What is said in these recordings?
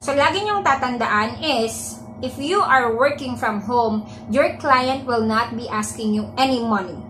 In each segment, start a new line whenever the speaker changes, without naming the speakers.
So, lagi niyong tatandaan is, if you are working from home, your client will not be asking you any money.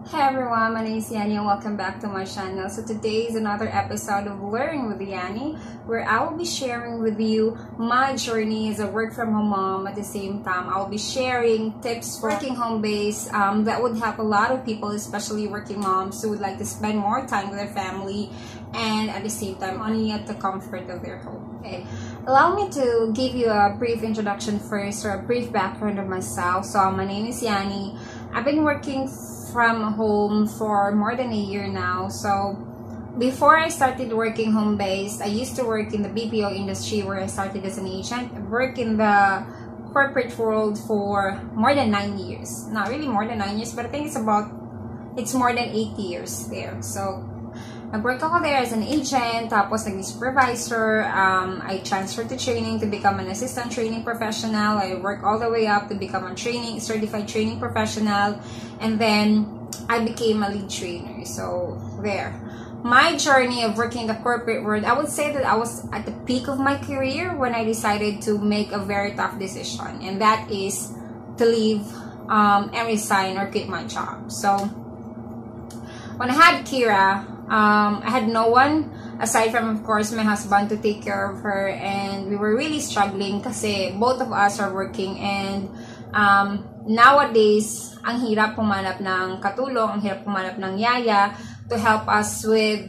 Hi everyone, my name is Yanni and welcome back to my channel. So today is another episode of Learning with Yanni, where I will be sharing with you my journey as a work from home mom. At the same time, I will be sharing tips for working home base that would help a lot of people, especially working moms who would like to spend more time with their family and at the same time only at the comfort of their home. Okay, allow me to give you a brief introduction first, or a brief background of myself. So my name is Yanni. I've been working from home for more than a year now. So before I started working home-based, I used to work in the BPO industry where I started as an agent. I worked in the corporate world for more than 9 years. Not really more than 9 years, but I think it's more than 8 years there. So nag-work ako there as an agent, tapos naging supervisor. I transferred to training to become an assistant training professional. I worked all the way up to become a certified training professional. And then I became a lead trainer. So there. My journey of working in the corporate world, I would say that I was at the peak of my career when I decided to make a very tough decision. And that is to leave and resign or quit my job. So when I had Kira, I had no one aside from, of course, my husband to take care of her, and we were really struggling kasi both of us are working, and nowadays ang hirap pumanap ng katulong, ang hirap pumanap ng yaya to help us with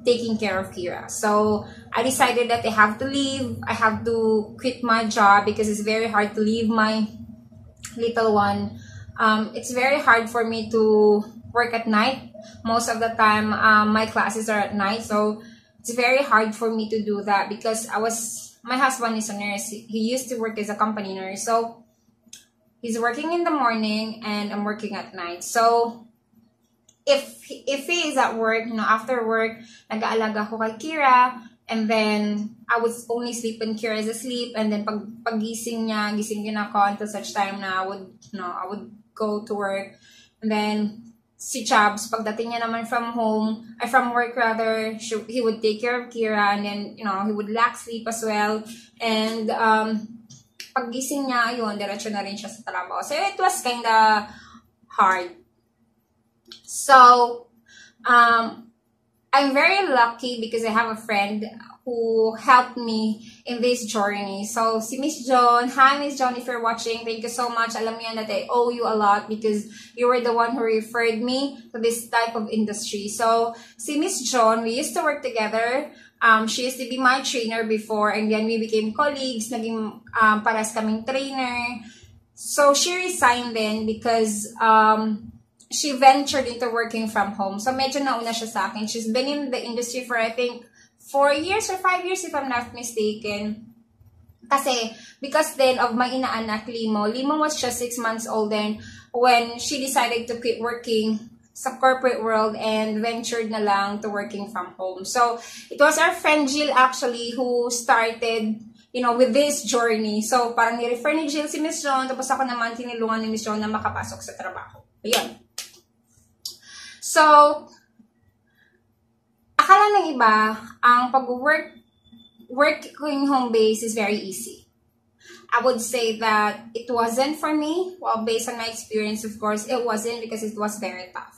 taking care of Kira. So I decided that I have to leave, I have to quit my job because it's very hard to leave my little one. It's very hard for me to work at night. Most of the time, my classes are at night, so it's very hard for me to do that because my husband is a nurse. He used to work as a company nurse, so he's working in the morning and I'm working at night. So if he is at work, after work, nag-aalaga ko kay Kira, and then I would only sleep when Kira is asleep, and then pag-gising niya, gising din ako until such time na I would go to work. And then si Chubbs, pagdating niya naman from work rather, he would take care of Kira, and then, he would lack sleep as well. And paggising niya, yun, diretso na rin siya sa trabaho. So it was kinda hard. So, I'm very lucky because I have a friend who helped me in this journey. So, si Miss John, hi Miss John, if you're watching, thank you so much. Alam niyo that I owe you a lot because you were the one who referred me to this type of industry. So, si Miss John, we used to work together. She used to be my trainer before, and then we became colleagues, naging paras kaming trainer. So, she resigned then because she ventured into working from home. So, medyo nauna siya sa akin. She's been in the industry for, I think, 4 years or 5 years if I'm not mistaken. Kasi, because then of my inaanak, Limo was just 6 months old then when she decided to quit working sa corporate world and ventured na lang to working from home. So, it was our friend Jill actually who started, with this journey. So, parang ni-refer ni Jill si Miss John, tapos ako naman tinulungan ni Miss John na makapasok sa trabaho. Ayan. So, akala ng iba, ang working home base is very easy. I would say that it wasn't for me. Well, based on my experience, of course, it wasn't because it was very tough.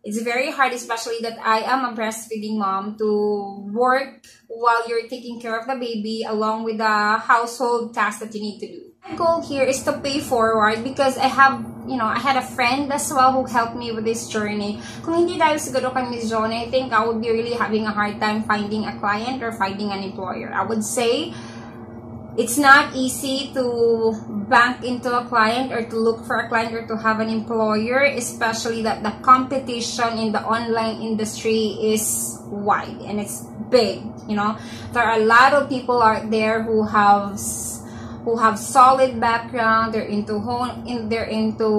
It's very hard, especially that I am a breastfeeding mom, to work while you're taking care of the baby along with the household tasks that you need to do. My goal here is to pay forward because I have, I had a friend as well who helped me with this journey. Kung hindi dahil siguro kay Miss John, I think I would be really having a hard time finding a client or finding an employer. I would say it's not easy to bank into a client or to look for a client or to have an employer, especially that the competition in the online industry is wide and it's big. There are a lot of people out there who have who have solid background. They're into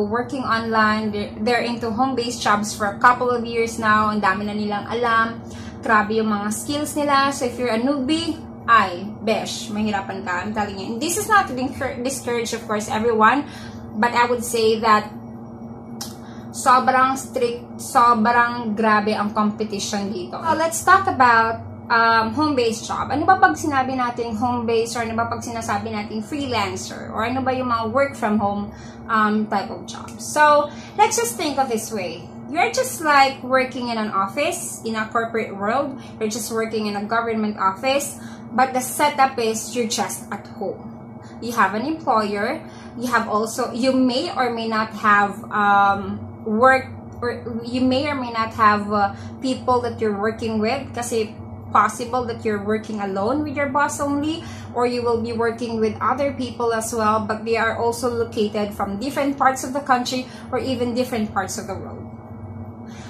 working online. They're into home-based jobs for a couple of years now. Ang dami na nilang alam. Grabe yung mga skills nila. So if you're a newbie, besh, mahirapan ka. I'm telling you. And this is not to discourage, of course, everyone. But I would say that sobrang strict, sobrang grabe ang competition dito. So let's talk about home-based job. Ano ba pag sinabi natin home-based, or ano ba pag sinasabi natin freelancer, or ano ba yung mga work from home type of job? So let's just think of this way. You're just like working in an office, in a corporate world. You're just working in a government office, but the setup is you're just at home. You have an employer. You may or may not have work, or you may or may not have people that you're working with, kasi possible that you're working alone with your boss only, or you will be working with other people as well, but they are also located from different parts of the country or even different parts of the world.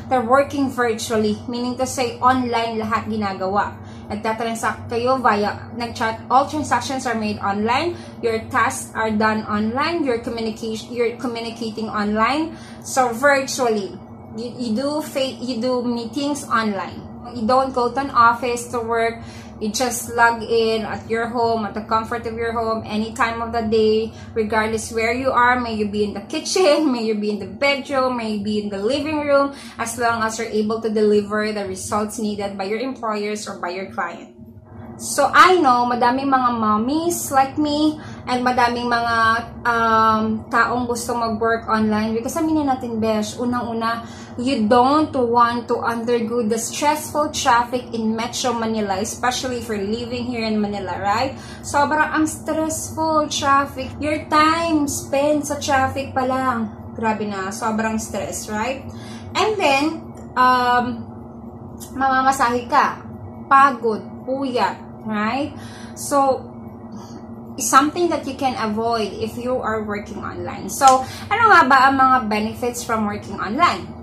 They're working virtually, meaning to say online lahat ginagawa. Nagtatransact kayo via nagchat, all transactions are made online, your tasks are done online, you're communicating online. So virtually, you do meetings online. You don't go to an office to work. You just log in at your home, at the comfort of your home, any time of the day, regardless where you are. May you be in the kitchen, may you be in the bedroom, may you be in the living room, as long as you're able to deliver the results needed by your employers or by your client. So I know madaming mga mommies like me, and madaming mga taong gusto mag-work online, because aminin natin, besh, unang-una, you don't want to undergo the stressful traffic in Metro Manila, especially if you're living here in Manila, right? Sobrang ang stressful traffic. Your time spent sa traffic pa lang, grabe na, sobrang stress, right? And then, mamamasahe ka, pagod, puyat, right? So, is something that you can avoid if you are working online. So, ano nga ba ang mga benefits from working online?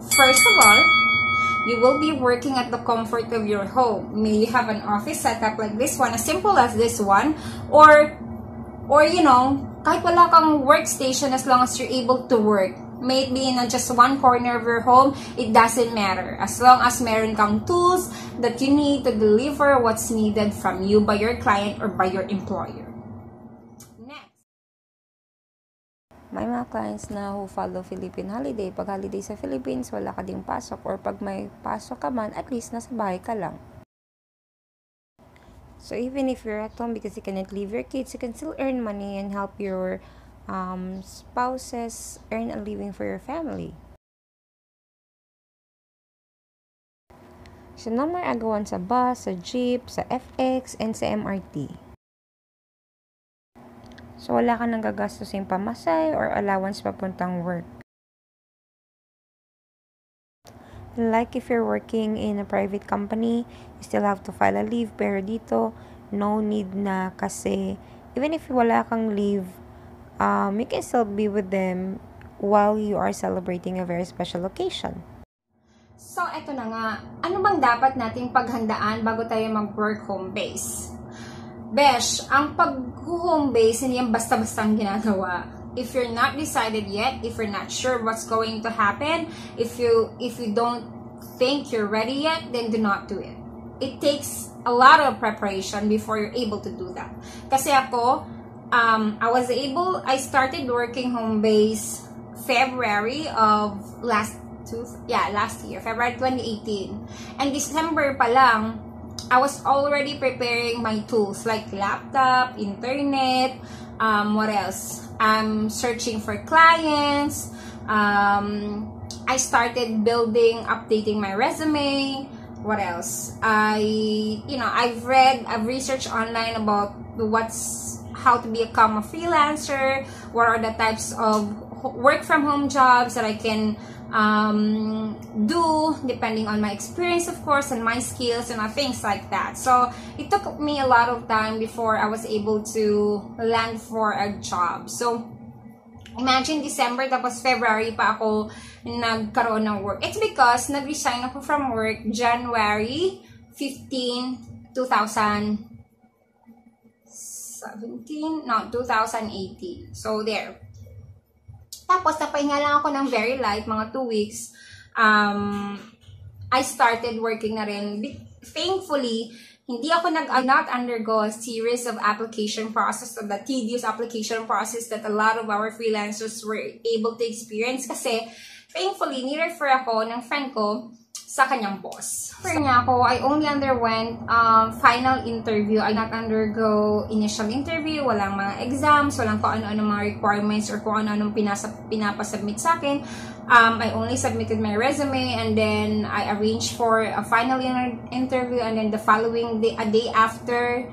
First of all, you will be working at the comfort of your home. May you have an office setup like this one, as simple as this one, or you know, kahit wala kang workstation, as long as you're able to work. May it be in just one corner of your home, it doesn't matter. As long as meron kang tools that you need to deliver what's needed from you by your client or by your employer. Next.
May mga clients na who follow Philippine holiday. Pag holiday sa Philippines, wala ka ding pasok. Or pag may pasok ka man, at least nasa bahay ka lang. So even if you're at home because you cannot leave your kids, you can still earn money and help your spouses earn a living for your family. So no more agawan sa bus, sa jeep, sa FX, and sa MRT. So wala ka nang gagastusin pamasay or allowance papuntang work. Like if you're working in a private company, you still have to file a leave, pero dito, no need na, kasi even if wala kang leave, you can still be with them while you are celebrating a very special occasion.
So, eto na nga. Ano bang dapat nating paghandaan bago tayo mag-work home base? Besh, ang pag-home base, hindi yan basta-bastang ginagawa. If you're not decided yet, if you're not sure what's going to happen, if you don't think you're ready yet, then do not do it. It takes a lot of preparation before you're able to do that. Kasi ako, I started working home base February of last year, February 2018. And December pa lang, I was already preparing my tools like laptop, internet, what else? I'm searching for clients. I started updating my resume. What else? I've researched online about how to become a freelancer, what are the types of work from home jobs that I can do depending on my experience, of course, and my skills and things like that. So it took me a lot of time before I was able to land for a job. So imagine December tapos February pa ako nagkaroon ng work. It's because nag-resign ako from work January 15, 2000 2018. So, there. Tapos, napahinga lang ako ng very light, mga 2 weeks. I started working na rin. Thankfully, hindi ako not undergo a series of application process, of the tedious application process that a lot of our freelancers were able to experience. Kasi, thankfully, ni-refer ako ng friend ko sa kanyang boss. For niya ako, I only underwent final interview. I not undergo initial interview, walang mga exams, walang kung ano-ano mga requirements or kung ano-anong pinapasubmit sa akin. I only submitted my resume and then I arranged for a final interview, and then the following day, a day after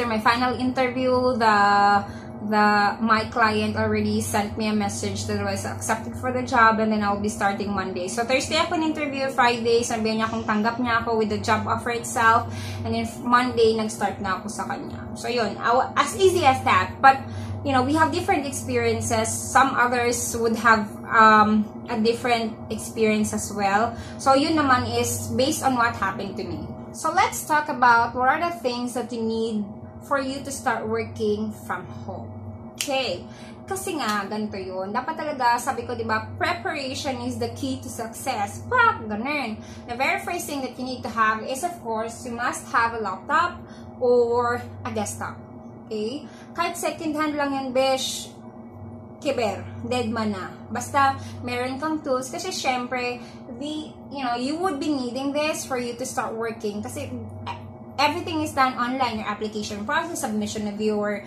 my final interview, my client already sent me a message that I was accepted for the job, and then I'll be starting Monday. So Thursday ako interview, Friday sabi niya kung tanggap niya ako with the job offer itself, and then Monday nag-start na ako sa kanya. So yun, as easy as that. But you know, we have different experiences. Some others would have a different experience as well. So yun naman is based on what happened to me. So let's talk about what are the things that you need for you to start working from home. Okay. Kasi nga, ganito yun. Dapat talaga, sabi ko, diba, preparation is the key to success. Ganun. The very first thing that you need to have is, of course, you must have a laptop or a desktop. Okay? Kahit second hand lang yan, besh, kiber, dead man na. Basta, meron kang tools. Kasi, syempre, you would be needing this for you to start working. Kasi, everything is done online. Your application process, submission of your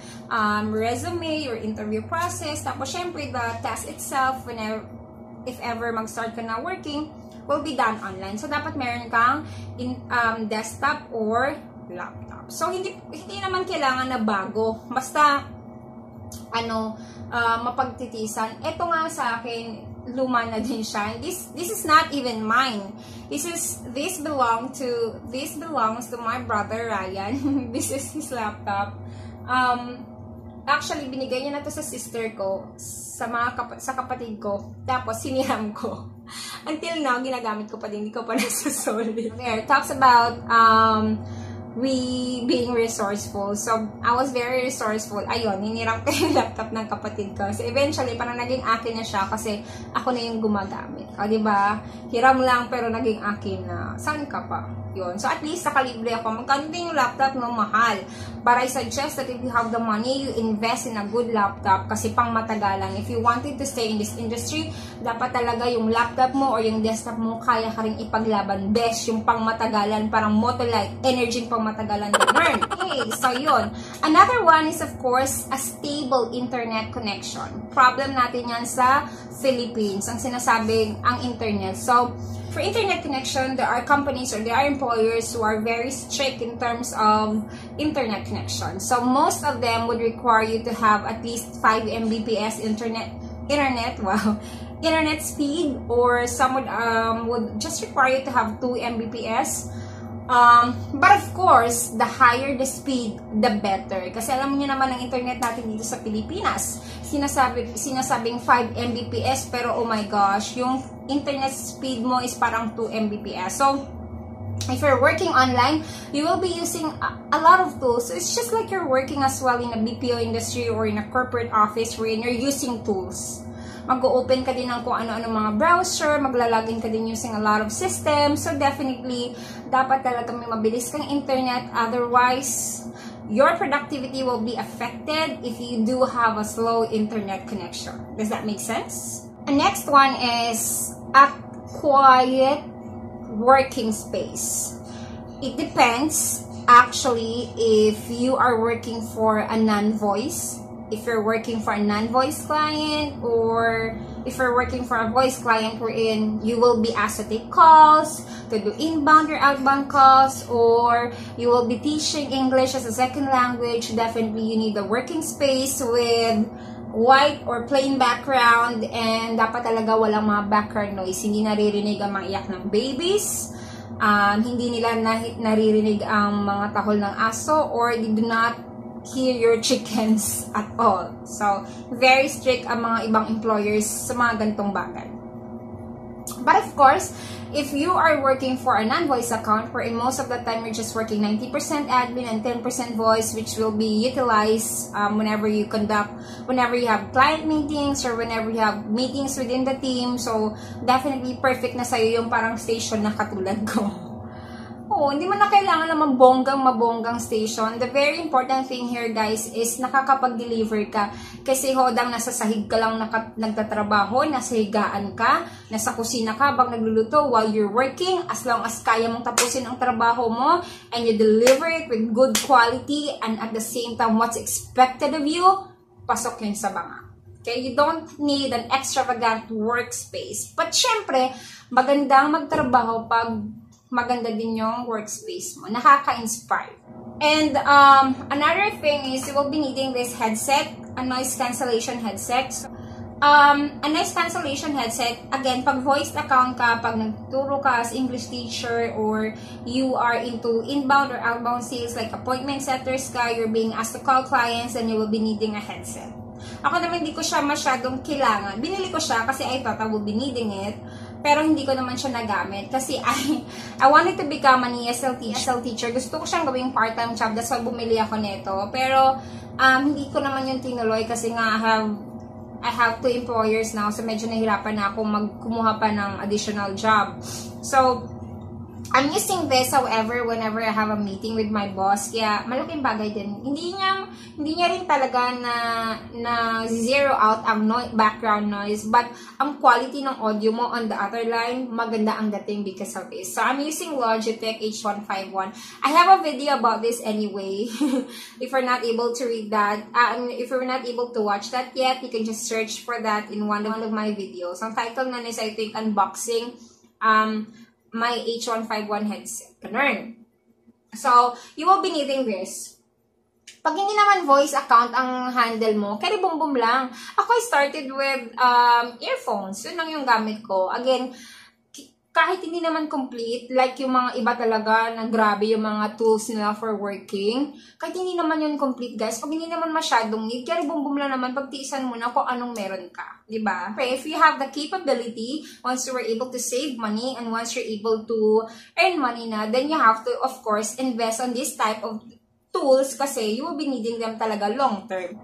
resume, your interview process. Tapos, syempre, the task itself, if ever mag-start ka na working, will be done online. So, dapat meron kang desktop or laptop. So, hindi naman kailangan na bago. Basta, mapagtitisan. Ito nga sa akin, luma na din siya. This is not even mine. This belongs to my brother Ryan. This is his laptop. Actually, binigay niya na to sa sister ko, sa kapatid ko. Tapos, siniram ko. Until now, ginagamit ko pa din. Hindi ko pa nasa-solid. There, talks about we being resourceful. So, I was very resourceful. Ayun, hiniram ko yung laptop ng kapatid ko. So, eventually, parang naging akin na siya kasi ako na yung gumagamit. O, diba? Hiram lang pero naging akin na. Saan ka pa? Yun. So, at least, nakalibre ako. Magkano din yung laptop, no? Mahal. But I suggest that if you have the money, you invest in a good laptop kasi pang matagalan. If you wanted to stay in this industry, dapat talaga yung laptop mo or yung desktop mo, kaya ka rin ipaglaban. Best yung pang matagalan, parang moto-like, energy pang matagalan din. Learn. Okay, so yun. Another one is, of course, a stable internet connection. Problem natin yan sa Philippines, ang sinasabing ang internet. So, for internet connection, there are companies or there are employers who are very strict in terms of internet connection. So, most of them would require you to have at least 5 Mbps internet speed, or some would just require you to have 2 Mbps. But of course, the higher the speed, the better. Kasi alam niyo naman ang internet natin dito sa Pilipinas. Sinasabing 5 Mbps, pero oh my gosh, yung internet speed mo is parang 2 Mbps. So, if you're working online, you will be using a lot of tools. So, it's just like you're working as well in a BPO industry or in a corporate office wherein you're using tools. Mag-open ka din ng kung ano-ano mga browser, maglalagin ka din using a lot of systems. So, definitely, dapat talaga may mabilis kang internet. Otherwise, your productivity will be affected if you do have a slow internet connection. Does that make sense? The next one is a quiet working space. It depends, actually, if you are working for a non-voice, if you're working for a non-voice client, or if you're working for a voice client wherein you will be asked to take calls, to do inbound or outbound calls, or you will be teaching English as a second language, definitely you need a working space with white or plain background, and dapat talaga walang mga background noise. Hindi naririnig ang mga iyak ng babies, hindi nila naririnig ang mga tahol ng aso, or they do not hear your chickens at all. So, very strict ang mga ibang employers sa mga ganitong bagay. But of course, if you are working for a non-voice account, wherein most of the time you're just working 90% admin and 10% voice, which will be utilized whenever you have client meetings or whenever you have meetings within the team. So, definitely perfect na sa'yo yung parang station na katulad ko. Oo, hindi mo na kailangan naman mabonggang station. The very important thing here, guys, is nakakapag-deliver ka. Kasi hodang nasa sahig ka lang nagtatrabaho, nasa higaan ka, nasa kusina ka bang nagluluto while you're working, as long as kaya mong tapusin ang trabaho mo, and you deliver it with good quality, and at the same time, what's expected of you, pasok yun sa banga. Okay? You don't need an extravagant workspace. But syempre, magandang magtrabaho pag maganda din yung workspace mo. Nakaka-inspire. And another thing is you will be needing this headset, a noise cancellation headset. A noise cancellation headset, again, pag voiced account ka, pag nagturo ka as English teacher, or you are into inbound or outbound sales, like appointment setters ka, you're being asked to call clients, and you will be needing a headset. Ako naman, hindi ko siya masyadong kailangan. Binili ko siya kasi I thought I will be needing it. Pero hindi ko naman siya nagamit kasi I wanted to become an ESL teacher. Gusto ko siyang gawing part-time job, that's why bumili ako nito. Pero hindi ko naman yung tinuloy kasi nga I have 2 employers now, so medyo nahirapan na ako kumuha pa ng additional job. So I'm using this, however, whenever I have a meeting with my boss. Kaya malaking bagay din. Hindi niya rin talaga na zero out ang background noise, but ang quality ng audio mo on the other line, maganda ang dating because of this. So I'm using Logitech H151. I have a video about this anyway. If you're not able to read that, if you're not able to watch that yet, you can just search for that in one of my videos. Ang title na is, I think, unboxing my H151 headset. Ganun. So, you will be needing this. Pag hindi naman voice account ang handle mo, carry boom boom lang. Ako, I started with earphones. Yun lang yung gamit ko. Again, kahit hindi naman complete, like yung mga iba talaga na grabe yung mga tools nila for working, kahit hindi naman yun complete, guys, pag hindi naman masyadong need, carry boom boom lang naman, pagtiisan mo na kung anong meron ka. Diba? Okay, if you have the capability, once you were able to save money, and once you're able to earn money na, then you have to, of course, invest on this type of tools kasi you will be needing them talaga long term.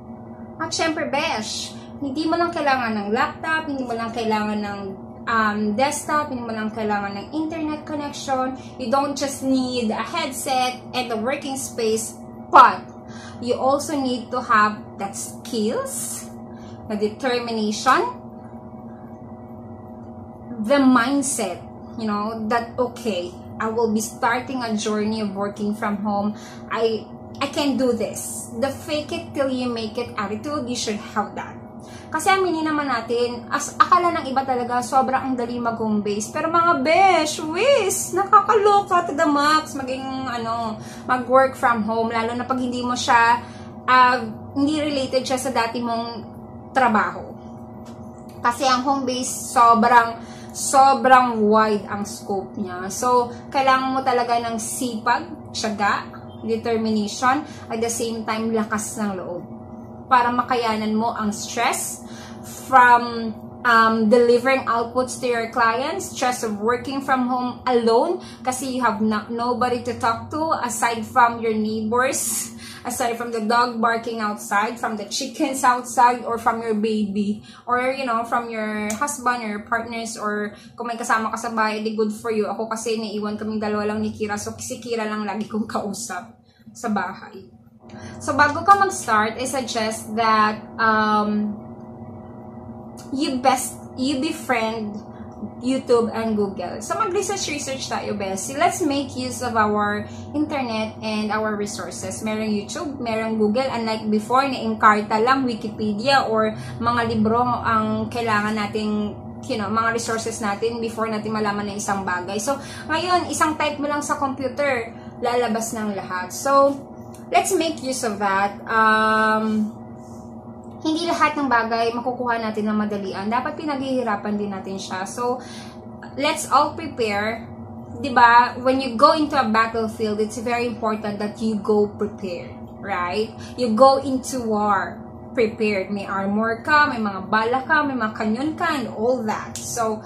At syempre, besh, hindi mo lang kailangan ng laptop, hindi mo lang kailangan ng desktop, hindi mo lang kailangan ng internet connection. You don't just need a headset and a working space, but you also need to have that skills, the determination, the mindset, you know, that okay, I will be starting a journey of working from home. I can do this. The fake it till you make it attitude, you should have that. Kasi aminin naman natin, akala ng iba talaga, sobrang ang dali mag-home base. Pero mga besh, nakakaloka to the max, mag-work from home, lalo na pag hindi mo siya, hindi related siya sa dati mong trabaho. Kasi ang home base, sobrang wide ang scope niya. So, kailangan mo talaga ng sipag, tiyaga, determination, at the same time, lakas ng loob. Para makayanan mo ang stress from delivering outputs to your clients, stress of working from home alone kasi you have nobody to talk to aside from your neighbors, aside from the dog barking outside, from the chickens outside, or from your baby, or you know, from your husband or your partners, or kung may kasama ka sa bahay, di good for you. Ako kasi naiwan kaming dalawa lang ni Kira, so si Kira lang lagi kong kausap sa bahay. So, bago ka mag-start, I suggest that you befriend YouTube and Google. So, mag-research tayo, best. Let's make use of our internet and our resources. Merong YouTube, merong Google. Unlike before, na-encarta lang, Wikipedia, or mga libro ang kailangan nating, you know, mga resources natin before natin malaman ng isang bagay. So, ngayon, isang type mo lang sa computer, lalabas ng lahat. So, let's make use of that. Hindi lahat ng bagay makukuha natin ng madalian. Dapat pinaghihirapan din natin siya. So, let's all prepare. Diba? When you go into a battlefield, it's very important that you go prepared. Right? You go into war prepared. May armor ka, may mga bala ka, may mga kanyon ka, and all that. So,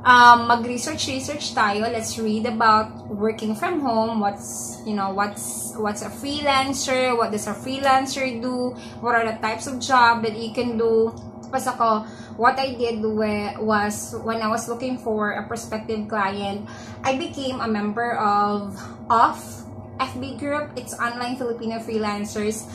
mag-research tayo. Let's read about working from home. What's a freelancer? What does a freelancer do? What are the types of job that you can do? Tapos ako, what I did was, when I was looking for a prospective client, I became a member of FB group. It's Online Filipino Freelancers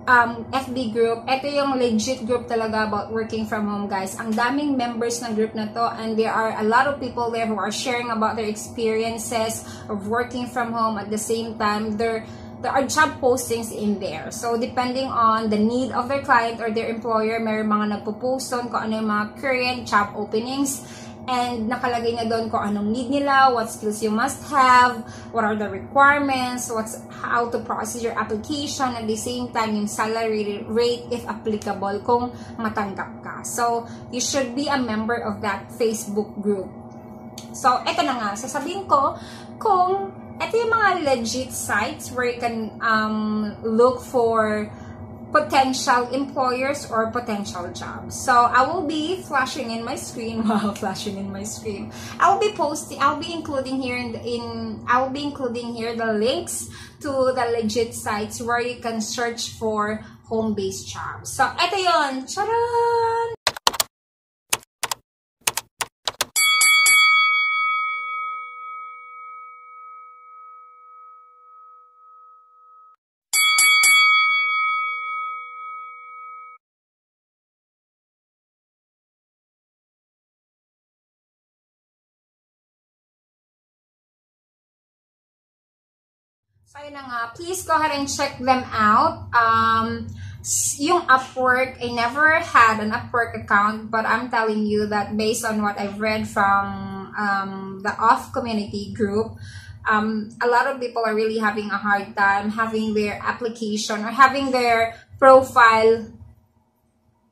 FB group. Ito yung legit group talaga about working from home, guys. Ang daming members ng group na to, and there are a lot of people there who are sharing about their experiences of working from home. At the same time, there are job postings in there. So, depending on the need of their client or their employer, may mga nagpo-post on kung ano yung mga current job openings. And nakalagay na doon kung anong need nila, what skills you must have, what are the requirements, how to process your application, at the same time, yung salary rate if applicable kung matanggap ka. So, you should be a member of that Facebook group. So, eto na nga, sasabihin ko kung ito yung mga legit sites where you can look for potential employers or potential jobs. So I will be flashing in my screen. Wow, flashing in my screen. I'll be including here the links to the legit sites where you can search for home-based jobs. So ito yon. Charan! So, yun na nga. Please go ahead and check them out. Yung Upwork, I never had an Upwork account, but I'm telling you that based on what I've read from the Off community group, a lot of people are really having a hard time having their application or having their profile,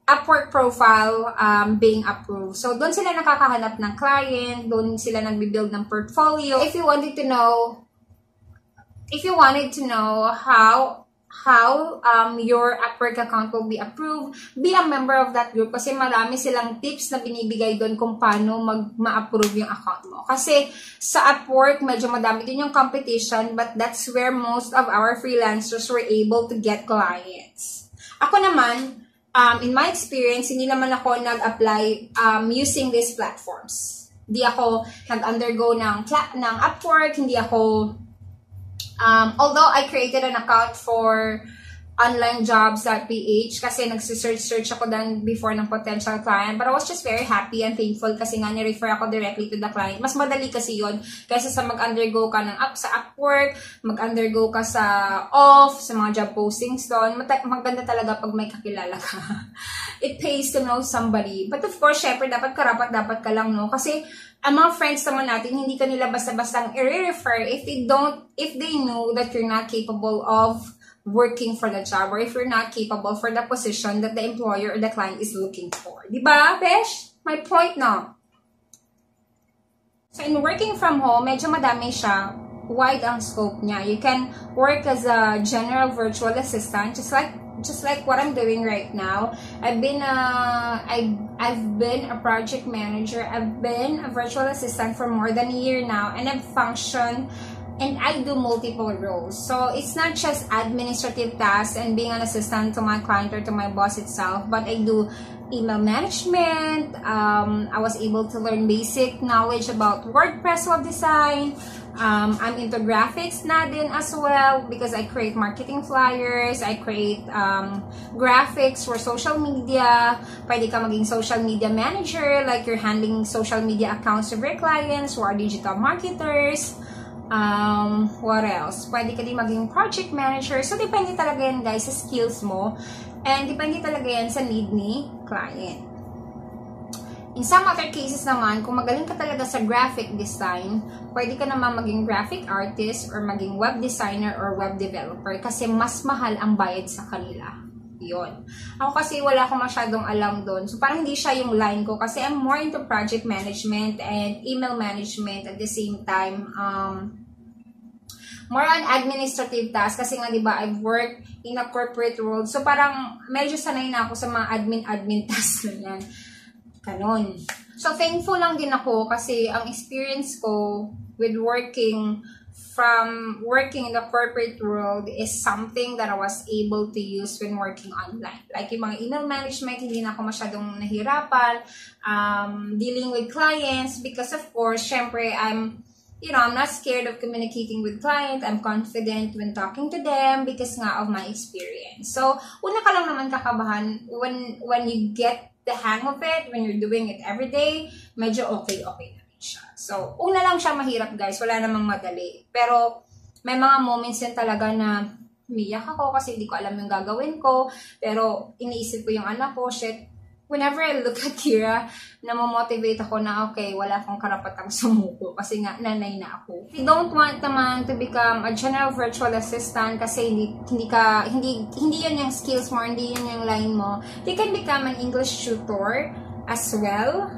Upwork profile being approved. So, doon sila nakakahanap ng client, doon sila nagbibuild ng portfolio. If you wanted to know how your Upwork account will be approved, be a member of that group kasi marami silang tips na binibigay doon kung paano ma-approve yung account mo. Kasi sa Upwork, medyo madami din yung competition, but that's where most of our freelancers were able to get clients. Ako naman, in my experience, hindi naman ako nag-apply using these platforms. Hindi ako nag-undergo ng Upwork, hindi ako although I created an account for onlinejobs.ph kasi nagsisearch ako dan before ng potential client, but I was just very happy and thankful kasi nga ni-refer ako directly to the client. Mas madali kasi yon kaysa sa mag-undergo ka sa Upwork, mag-undergo ka sa Off, sa mga job postings doon. Maganda talaga pag may kakilala ka. It pays to know somebody. But of course, syempre, dapat dapat ka lang, no? Kasi ang mga friends naman natin, hindi ka nila basta-bastang i-refer if they know that you're not capable of working for the job or if you're not capable for the position that the employer or the client is looking for. Diba, Besh? My point, no? So, in working from home, medyo madami siya. Wide ang scope niya. You can work as a general virtual assistant, just like what I'm doing right now. I've been a project manager. I've been a virtual assistant for more than a year now, and I've functioned and I do multiple roles. So it's not just administrative tasks and being an assistant to my client or to my boss itself, but I do email management. I was able to learn basic knowledge about WordPress web design. I'm into graphics na din as well because I create marketing flyers, I create graphics for social media. Pwede ka maging social media manager, like you're handling social media accounts of your clients who are digital marketers. What else? Pwede ka din maging project manager. So, depende talaga yan, guys, sa skills mo. And depende talaga yan sa need ni client. In some other cases naman, kung magaling ka talaga sa graphic design, pwede ka naman maging graphic artist or maging web designer or web developer kasi mas mahal ang bayad sa kanila. Yun. Ako kasi wala akong masyadong alam doon. So, parang hindi siya yung line ko kasi I'm more into project management and email management at the same time. more on administrative tasks kasi nga, di ba, I've worked in a corporate world. So, parang medyo sanay na ako sa mga admin tasks na yan. Ganon. So, thankful lang din ako kasi ang experience ko with working in the corporate world is something that I was able to use when working online. Like yung mga email management, hindi na ako masyadong nahirapan, dealing with clients because of course, syempre, I'm not scared of communicating with clients. I'm confident when talking to them because nga of my experience. So, una ka lang naman kakabahan when you get the hang of it, when you're doing it every day, medyo okay na rin siya. So, una lang siya mahirap guys, wala namang madali. Pero, may mga moments din talaga na umiyak ako kasi hindi ko alam yung gagawin ko. Pero, iniisip ko yung anak ko, shit, whenever I look at Kira, namomotivate ako na, okay, wala akong karapatang sumuko kasi nga, nanay na ako. If you don't want naman to become a general virtual assistant kasi hindi yun yung skills mo, hindi yun yung line mo, you can become an English tutor as well.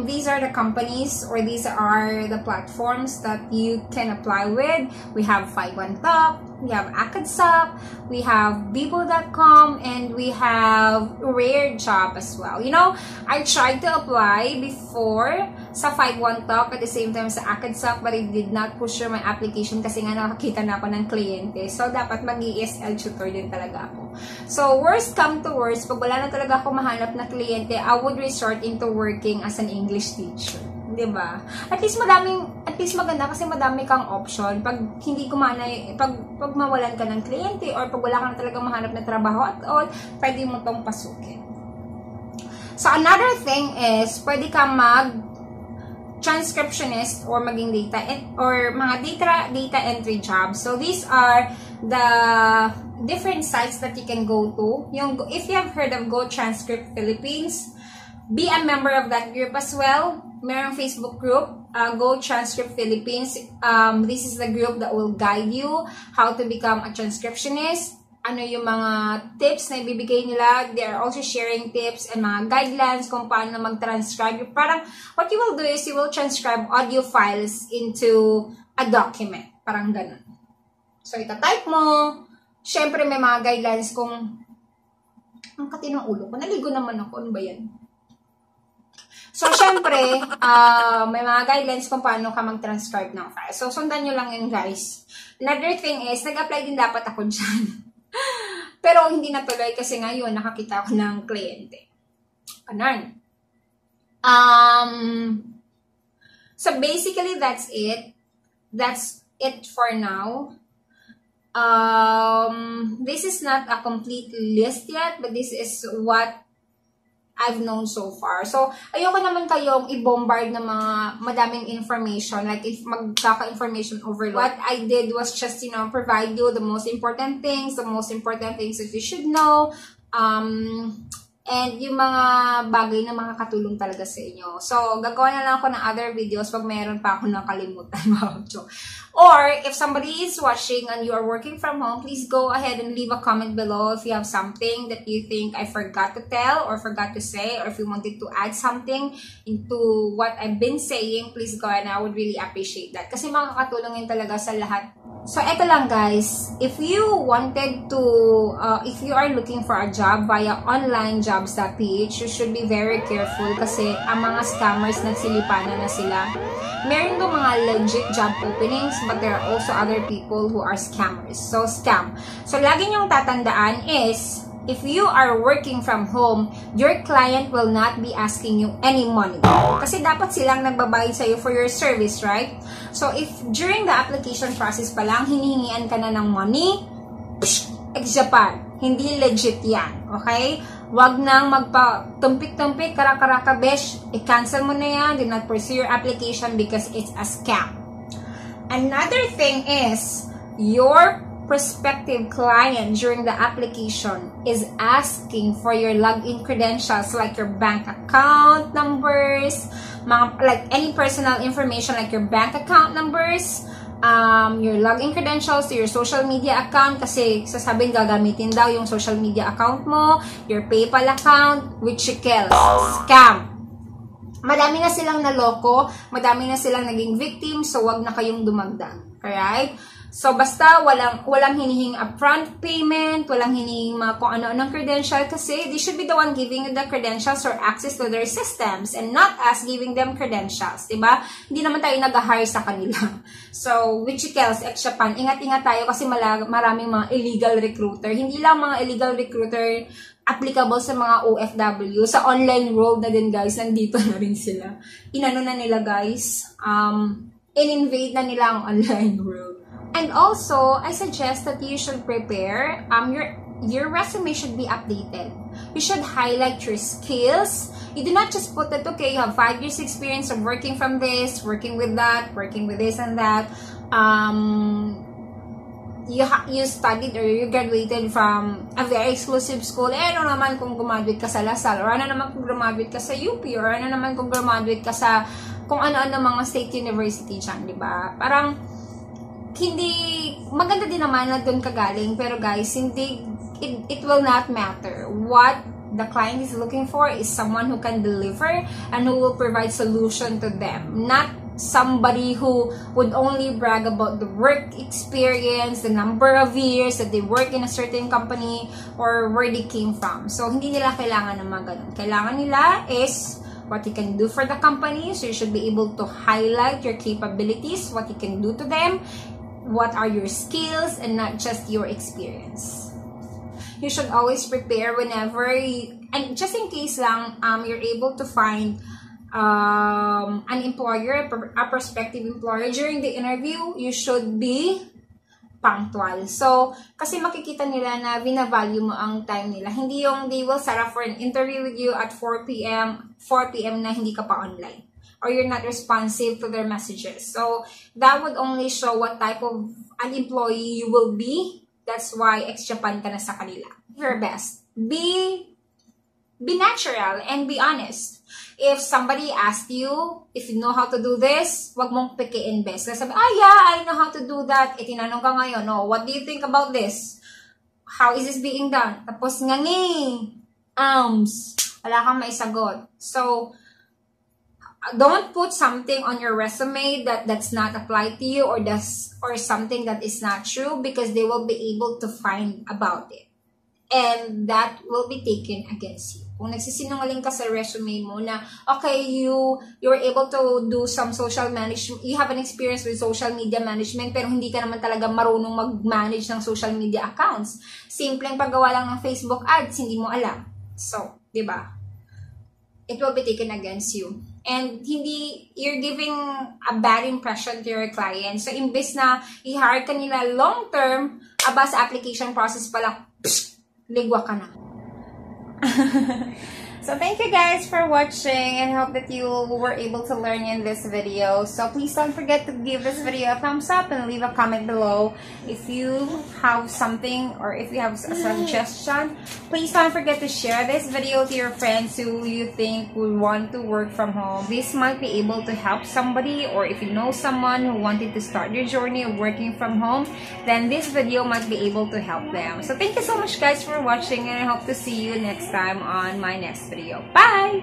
These are the companies or these are the platforms that you can apply with. We have 51Talk, we have Akadsap, we have Bibo.com, and we have Rare Job as well. You know, I tried to apply before sa 51Talk at the same time sa Akadsap, but I did not push through my application kasi nga nakakita na ako ng kliyente. So, dapat mag-ESL tutor din talaga ako. So, worst come to worst, pag wala na talaga ako mahanap na kliyente, I would resort into working as an English teacher. Diba? At least maganda kasi madami kang option. Pag hindi kumana, pag mawalan ka ng kliyente or pag wala ka na talagang mahanap na trabaho at all, pwede mo tong pasukin. So, another thing is, pwede ka transcriptionist or maging mga data entry jobs. So, these are the different sites that you can go to. If you have heard of Go Transcript Philippines, be a member of that group as well. Merong Facebook group, Go Transcript Philippines. This is the group that will guide you how to become a transcriptionist. Ano yung mga tips na ibibigay nila. They are also sharing tips and mga guidelines kung paano mag-transcribe. Parang, what you will do is you will transcribe audio files into a document. Parang ganun. So, itatype mo. Siyempre, may mga guidelines kung ang katinong ulo ko. Naligo naman ako. Ano ba yan? So, syempre, may mga guidelines kung paano ka mag-transcribe ng file. So, sundan nyo lang yun, guys. Another thing is, nag-apply din dapat ako dyan. Pero, hindi natuloy kasi ngayon, nakakita ako ng kliyente. Kanan. So, basically, that's it. That's it for now. This is not a complete list yet, but this is what I've known so far. So, ayoko naman kayong i-bombard ng mga madaming information. Like, if magkaka-information overload. What I did was just, provide you the most important things that you should know. And yung mga bagay na makakatulong talaga sa inyo. So, gagawa na lang ako ng other videos pag mayroon pa ako nakalimutan. Or, if somebody is watching and you are working from home, please go ahead and leave a comment below if you have something that you think I forgot to tell or forgot to say, or if you wanted to add something into what I've been saying, please go ahead and I would really appreciate that. Kasi makakatulong yun talaga sa lahat. So, eto lang guys, if you wanted to, if you are looking for a job via onlinejobs.ph, you should be very careful kasi ang mga scammers nagsilipanan na sila. Meron doon mga legit job openings, but there are also other people who are scammers. So, scam. So, lagi niyong tatandaan is, if you are working from home, your client will not be asking you any money. Kasi dapat silang nagbabayad sa'yo for your service, right? So, if during the application process pa lang, hinihingian ka na ng money, ex-Japan. Hindi legit yan. Okay? Wag nang magpa-tumpik-tumpik, kara-karaka, besh. I-cancel mo na yan. Do not pursue your application because it's a scam. Another thing is, your prospective client during the application is asking for your login credentials like your bank account numbers, like any personal information like your bank account numbers, your login credentials to your social media account kasi sasabing gagamitin daw yung social media account mo, your PayPal account, which you kill. Scam. Madami na silang naloko, madami na silang naging victim, so wag na kayong dumagdag. Alright? So, basta walang hinihing upfront payment, walang hinihing mga kung ano-anong credential kasi they should be the one giving the credentials or access to their systems and not us giving them credentials, diba? Hindi naman tayo nag-hire sa kanila. So, Wichikels, ex-Japan, ingat-ingat tayo kasi maraming mga illegal recruiter. Hindi lang mga illegal recruiter applicable sa mga OFW. Sa online world na din, guys, nandito na rin sila. Inano na nila, guys, in-invade na nila ang online world. And also, I suggest that you should prepare, your resume should be updated. You should highlight your skills. You do not just put that, okay, you have 5 years experience of working from this, working with that, working with this and that. You studied or you graduated from a very exclusive school. Ano naman kung graduate ka sa LaSalle, or ano naman kung graduate ka sa UP, or ano naman kung graduate ka sa kung ano-ano mga state university dyan, di ba? Parang, hindi, maganda din naman na doon kagaling, pero guys, hindi, it will not matter. What the client is looking for is someone who can deliver and who will provide solution to them. Not somebody who would only brag about the work experience, the number of years that they work in a certain company, or where they came from. So, hindi nila kailangan ng mga ganun. Kailangan nila is what you can do for the company. So, you should be able to highlight your capabilities, what you can do to them, what are your skills, and not just your experience. You should always prepare whenever and just in case lang you're able to find an employer, a prospective employer during the interview, you should be punctual. So, kasi makikita nila na binavalue mo ang time nila. Hindi yung they will set up for an interview with you at 4 p.m. na hindi ka pa online, or you're not responsive to their messages. So, that would only show what type of an employee you will be. That's why ex-Japan ka na sa kanila. Your best. Be natural and be honest. If somebody asks you, if you know how to do this, wag mong piki-invest. Kasi sabi, yeah, I know how to do that. Tinanong ka ngayon, no, what do you think about this? How is this being done? Tapos wala kang maisagot. So, don't put something on your resume that's not applied to you, or something that is not true, because they will be able to find about it. And that will be taken against you. Kung nagsisinungaling ka sa resume mo na, okay, you were able to do some social management, you have an experience with social media management, pero hindi ka naman talaga marunong mag-manage ng social media accounts. Simpleng paggawa lang ng Facebook ads, hindi mo alam. So, di ba? It will be taken against you. And you're giving a bad impression to your client. So, imbes na i-hire ka nila long-term, sa application process pa lang, ligwa ka na. So, thank you guys for watching, and hope that you were able to learn in this video. So, please don't forget to give this video a thumbs up and leave a comment below. If you have something, or if you have a suggestion, please don't forget to share this video to your friends who you think would want to work from home. This might be able to help somebody, or if you know someone who wanted to start your journey of working from home, then this video might be able to help them. So, thank you so much guys for watching, and I hope to see you next time on my next video. Bye!